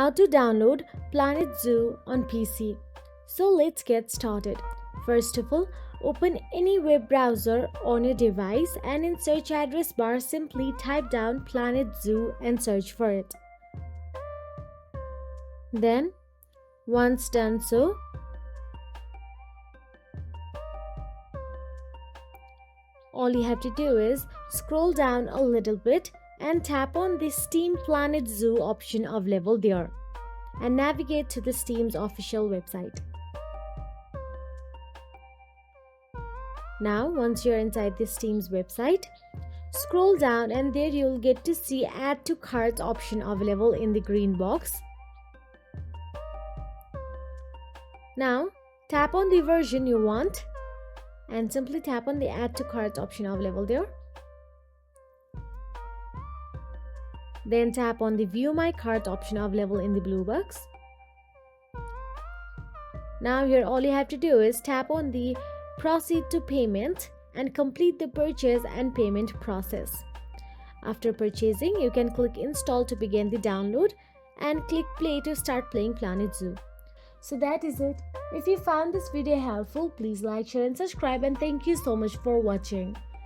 how to download Planet Zoo on PC. So let's get started. First of all, open any web browser on your device and in search address bar simply type down Planet Zoo and search for it. Then, once done so, all you have to do is scroll down a little bit and tap on the Steam Planet Zoo option available there and navigate to the Steam's official website. Now, once you're inside the Steam's website, scroll down and there you'll get to see Add to Cart option available in the green box. Now, tap on the version you want and simply tap on the Add to Cart option available there. Then tap on the View My Cart option available in the blue box. Now here all you have to do is tap on the Proceed to Payment and complete the purchase and payment process. After purchasing, you can click Install to begin the download and click Play to start playing Planet Zoo. So that is it. If you found this video helpful, please like, share and subscribe, and thank you so much for watching.